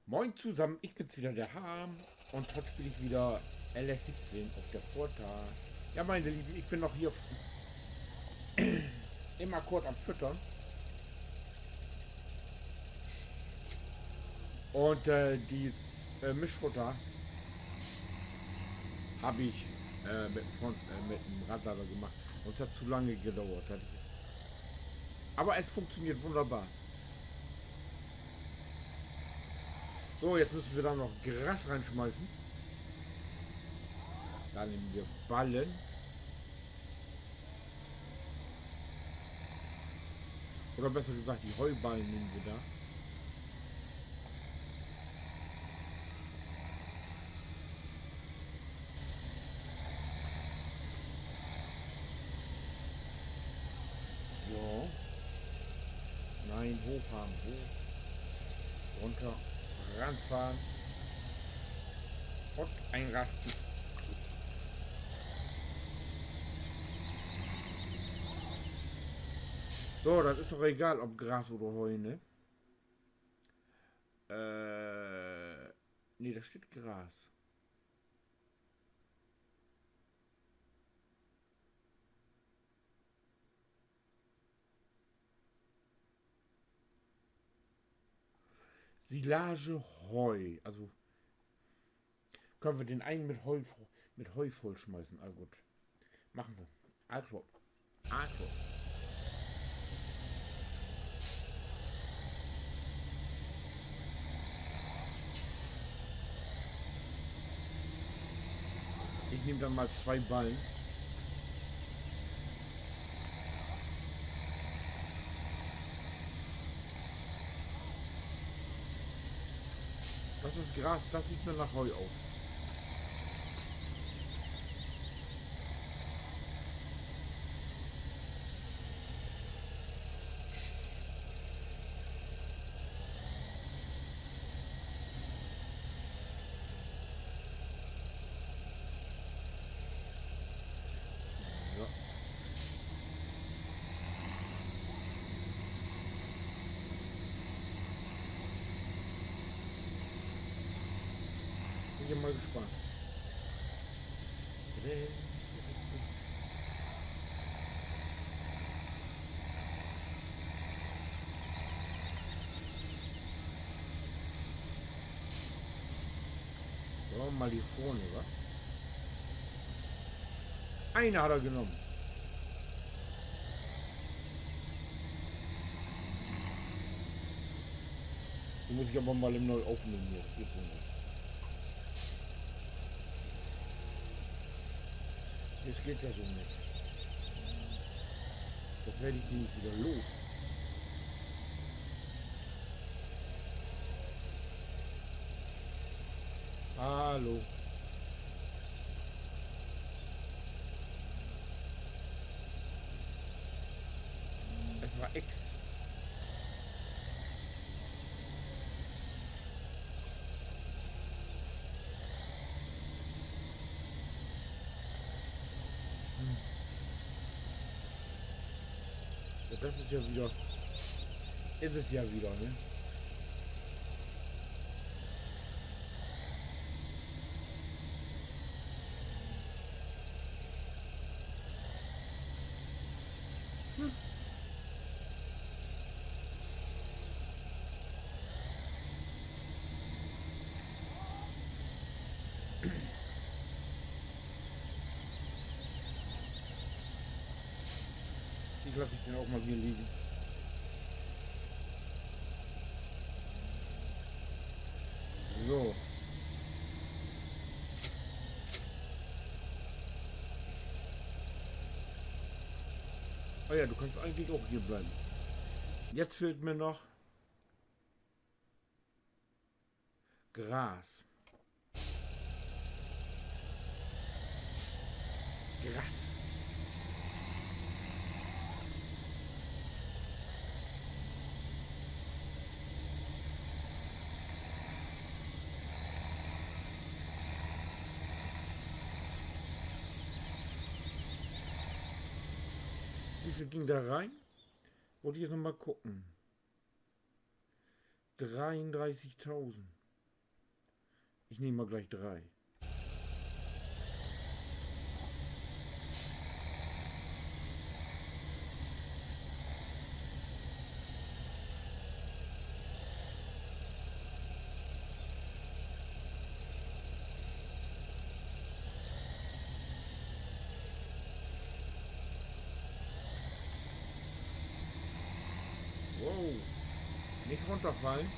Moin zusammen, ich bin's wieder, der Harm. Und heute spiele ich wieder LS17 auf der Porta. Ja, meine Lieben, ich bin noch hier immer kurz am Füttern. Und die Mischfutter habe ich mit dem Radlader gemacht. Und es hat zu lange gedauert. Aber es funktioniert wunderbar. So, jetzt müssen wir da noch Gras reinschmeißen. Da nehmen wir Ballen. Oder besser gesagt, die Heuballen nehmen wir da. So. Nein, hochfahren, hoch. Runter, ranfahren. Und einrasten. So, das ist doch egal, ob Gras oder Heu, ne? Nee, da steht Gras. Silage Heu. Also können wir den einen mit Heu vollschmeißen. Ah gut. Machen wir. Also. Also. Ich nehme dann mal 2 Ballen. Das ist Gras, das sieht mir nach Heu aus. So. Bin ich mal gespannt. Wollen wir mal hier vorne, wa? Eine hat er genommen. Die muss ich aber mal im Neu aufnehmen hier. Das geht so nicht. Das geht ja so nicht. Das werde ich die nicht wieder los. Hallo. Es war X. Ja, das ist ja wieder. Ist es ja wieder, ne? Hm. Ich lasse ich den auch mal hier liegen. So. Oh ja, du kannst eigentlich auch hier bleiben. Jetzt fehlt mir noch Gras. Gras. Wie viel ging da rein? Wollte ich jetzt noch mal gucken. 33.000. Ich nehme mal gleich 3. Wow. Nicht runterfallen.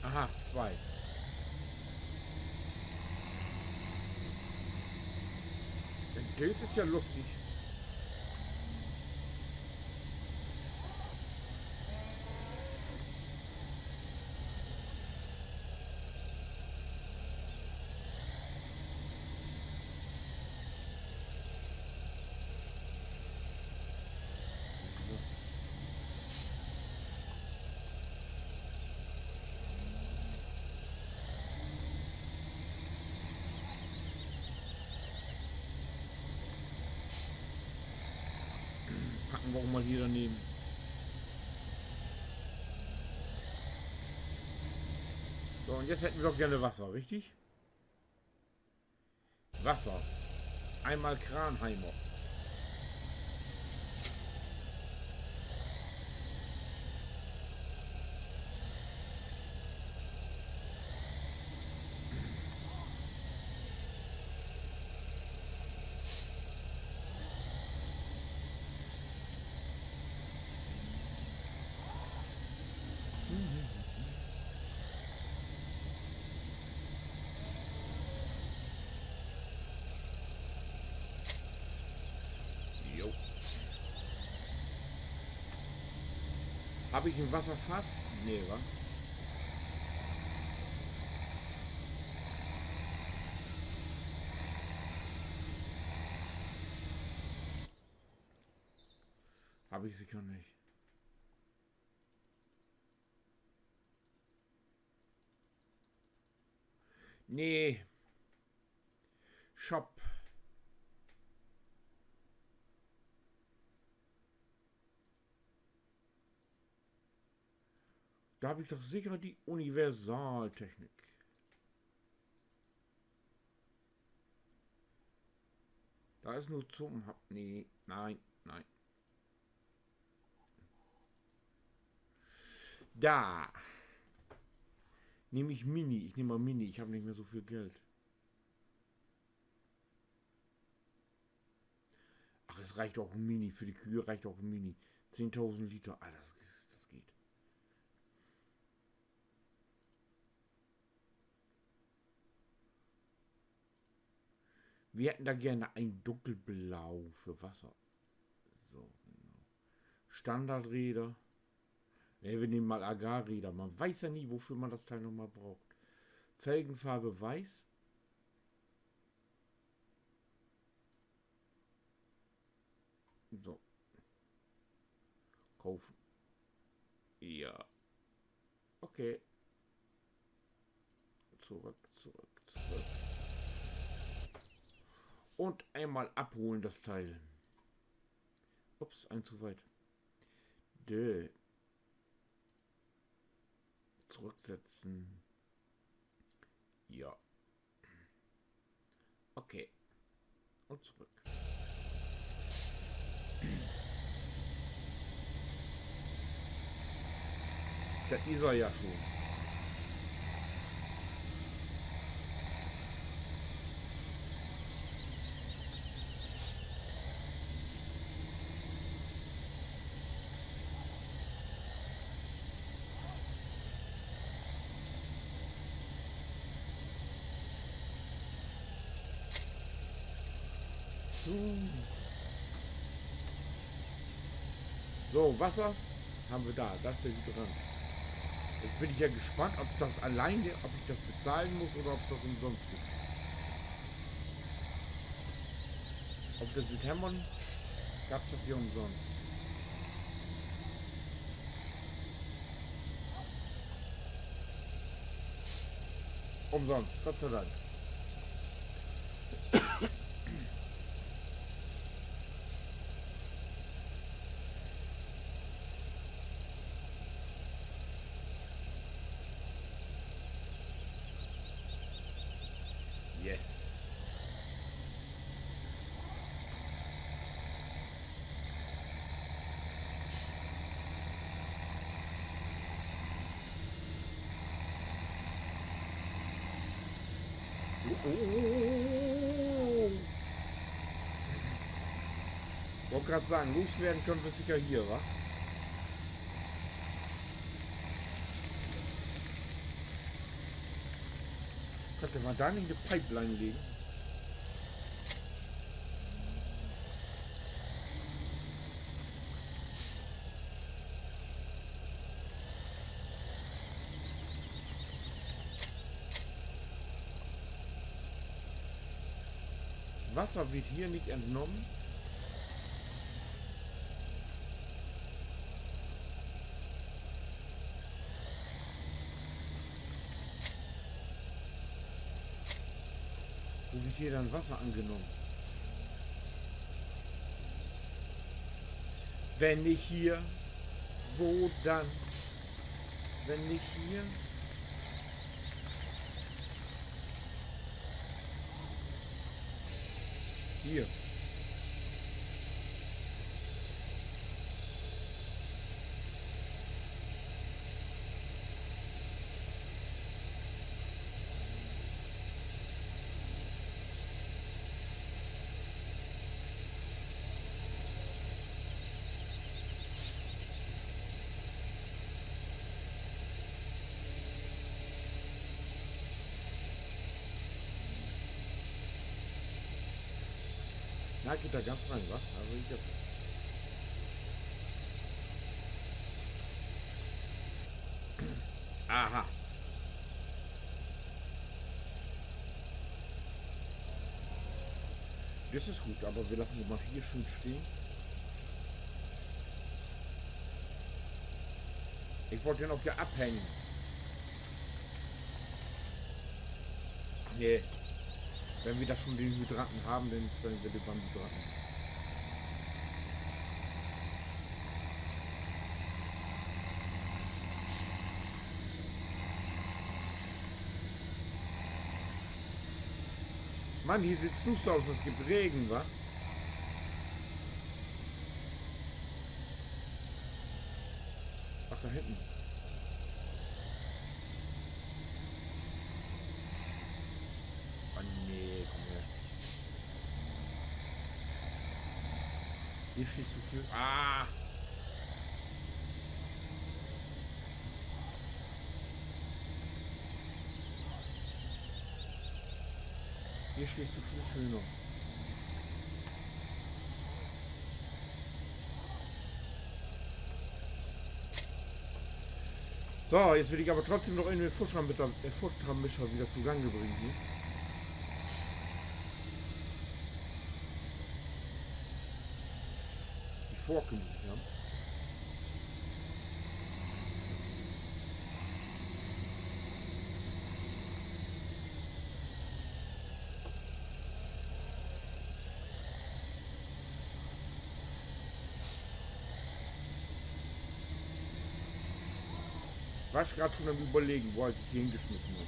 Aha, 2. Das ist ja lustig. Packen wir auch mal hier daneben. So, und jetzt hätten wir doch gerne Wasser, richtig? Wasser. Einmal Kranheimer. Jo. Habe ich ein Wasserfass? Nee, wa? Habe ich sicher nicht. Nee. Shop. Da habe ich doch sicher die Universaltechnik. Da ist nur zum... Nee, nein, nein. Da. Nehme ich Mini. Ich nehme mal Mini. Ich habe nicht mehr so viel Geld. Ach, es reicht auch ein Mini. Für die Kühe reicht auch ein Mini. 10.000 Liter. Ah, das geht. Wir hätten da gerne ein Dunkelblau für Wasser. So, genau. Standardräder. Ne, wir nehmen mal Agarräder. Man weiß ja nie, wofür man das Teil nochmal braucht. Felgenfarbe weiß. So. Kaufen. Ja. Okay. Zurück. Und einmal abholen das Teil. Ups, ein zu weit. Dö. Zurücksetzen. Ja. Okay. Und zurück. Da ist er ja schon. So, Wasser haben wir da. Das ist der Hydrant. Jetzt bin ich ja gespannt, ob es das alleine, ob ich das bezahlen muss oder ob es das umsonst gibt. Auf der Südhemmern gab es das hier umsonst. Umsonst, Gott sei Dank. Yes. Oh. Wollte gerade sagen, loswerden können wir sicher hier, wa? Könnte man da nicht eine Pipeline legen? Wasser wird hier nicht entnommen. Wo wird hier dann Wasser angenommen? Wenn nicht hier, wo dann? Wenn nicht hier? Hier. Na, geht da ganz rein, was? Also ich jetzt. Aha. Das ist gut, aber wir lassen die mal hier schön stehen. Ich wollte den auch hier abhängen. Ach nee. Wenn wir da schon den Hydranten haben, dann stellen wir den beim Hydranten. Mann, hier sieht es so aus, es gibt Regen, wa? Ach, da hinten. Oh nee, komm her. Hier stehst du viel. Ah! Hier stehst du viel schöner. So, jetzt will ich aber trotzdem noch in den Futtermischer wieder zugange bringen hier. Die Forke muss ich haben. War ich gerade schon am Überlegen, wo ich die hingeschmissen habe.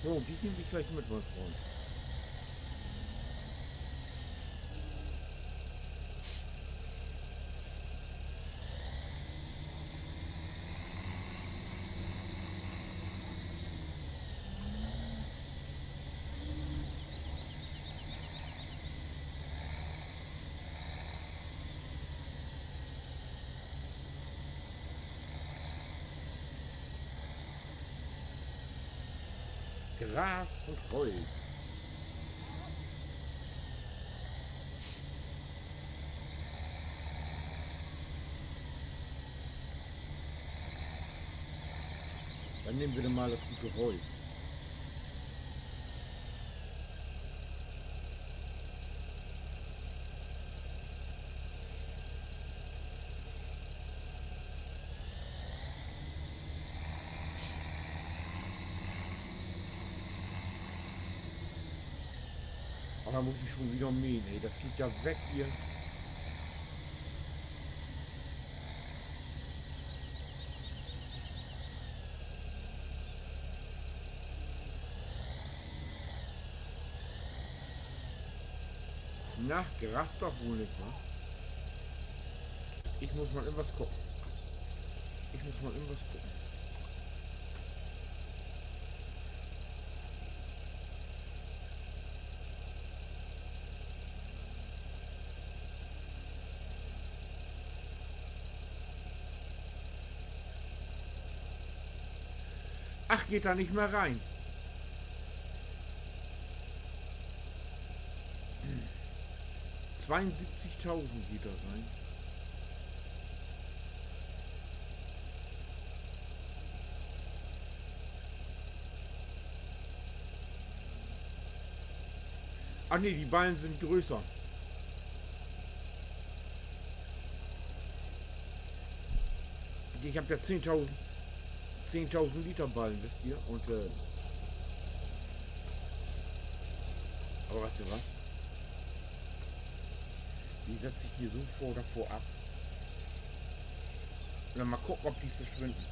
So, die nehme ich gleich mit, mein Freund. Gras und Heu. Dann nehmen wir mal das gute Heu. Aber da muss ich schon wieder mähen, ey. Das geht ja weg hier. Na, gerast doch wohl nicht, ne? Ich muss mal irgendwas gucken. Ach, geht da nicht mehr rein. 72.000 geht da rein. Ach nee, die Ballen sind größer. Ich habe ja 10.000 Liter Ballen, wisst ihr? Und aber weißt du was? Die setze ich hier so davor ab. Und dann mal gucken, ob die verschwinden.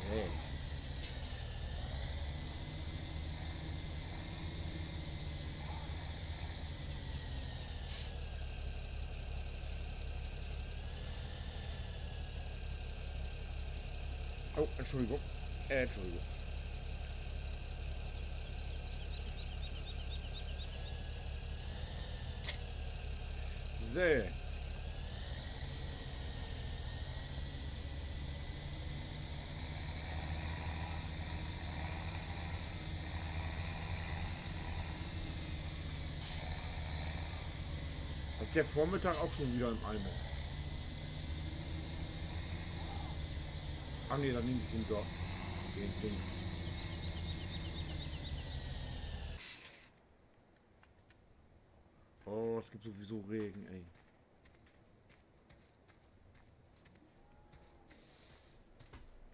Hey. Oh, Entschuldigung. Entschuldigung. So. Ist der Vormittag auch schon wieder im Eimer? Ach nee, dann nehme ich den dort. Den Dings. Oh, es gibt sowieso Regen, ey.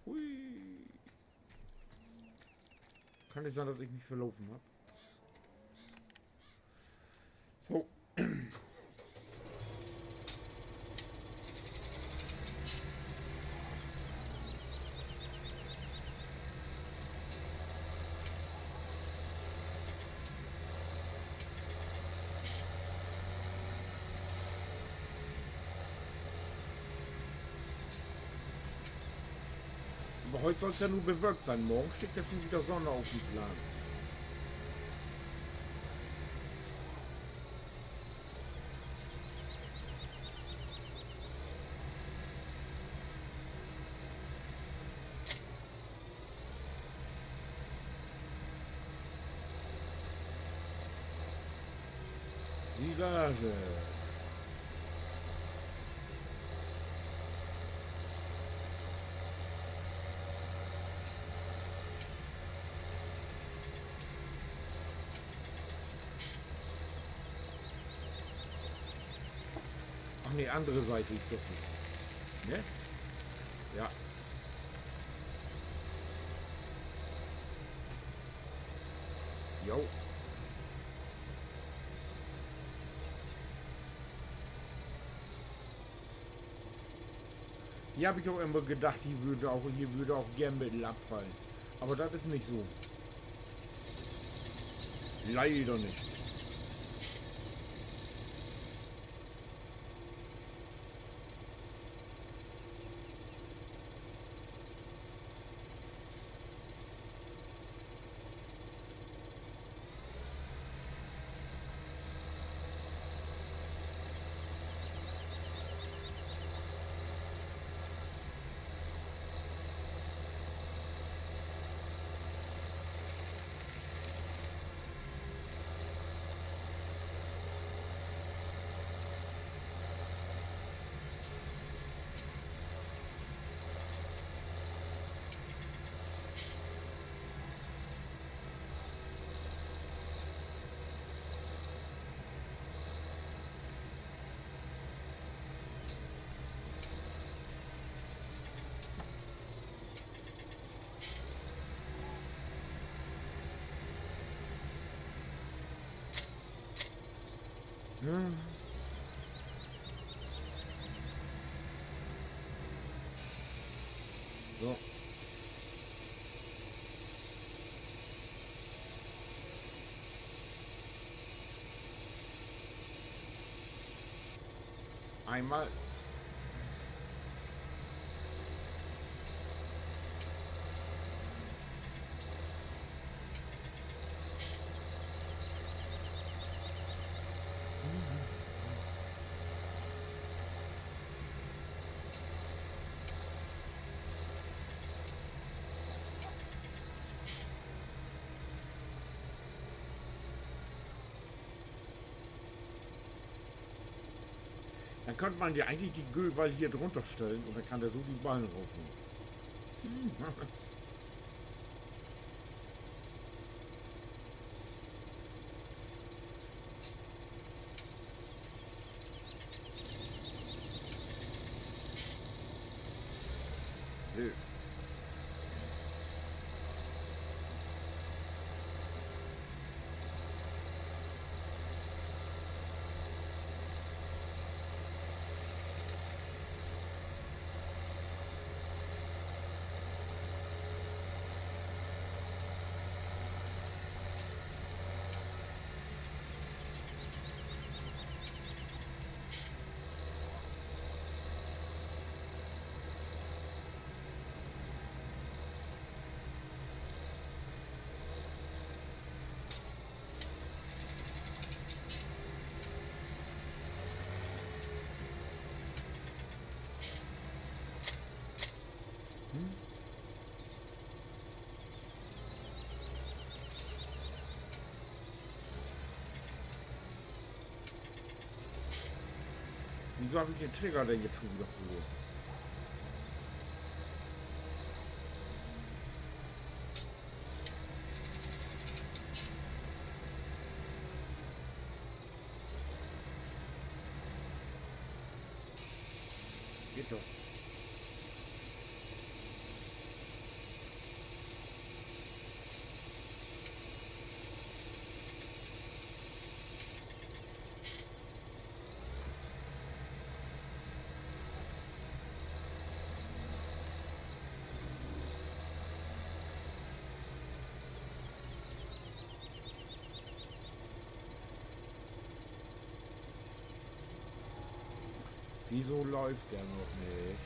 Hui. Kann nicht sein, dass ich mich verlaufen habe. So. Aber heute soll es ja nur bewölkt sein. Morgen steht ja schon wieder Sonne auf dem Plan. Silage. Ach nee, andere Seite, ich doch nicht. Ne? Ja. Jo. Hier habe ich auch immer gedacht, hier würde auch Gernmittel abfallen. Aber das ist nicht so. Leider nicht. Hm. So. Einmal. Dann könnte man ja eigentlich die Göbal hier drunter stellen und dann kann der so die Ballen rausnehmen. So. Wieso habe ich den Trigger denn jetzt schon wieder verloren? Geht doch. Wieso läuft der noch nicht?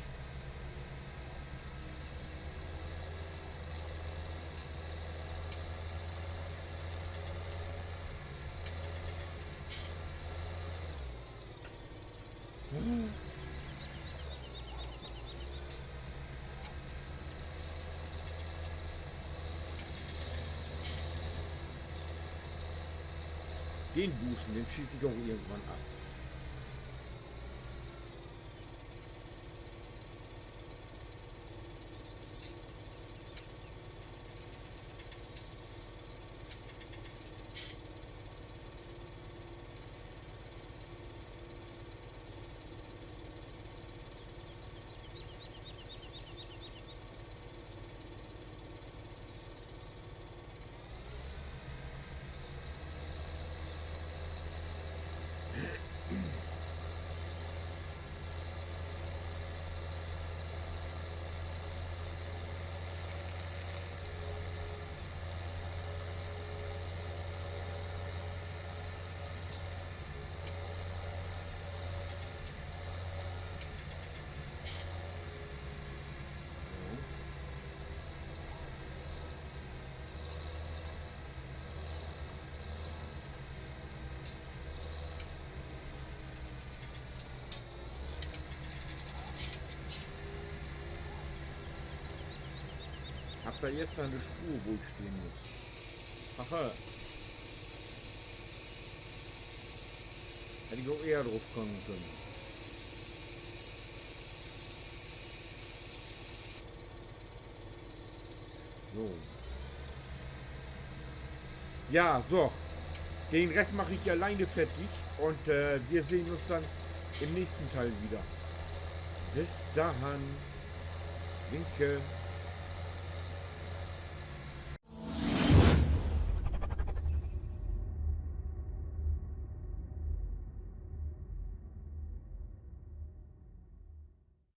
Den Buschen, den schieße ich auch irgendwann ab. Hab da jetzt eine Spur, wo ich stehen muss. Aha. Hätte ich auch eher drauf kommen können. So. Ja, so. Den Rest mache ich alleine fertig. Und wir sehen uns dann im nächsten Teil wieder. Bis dahin. Winke.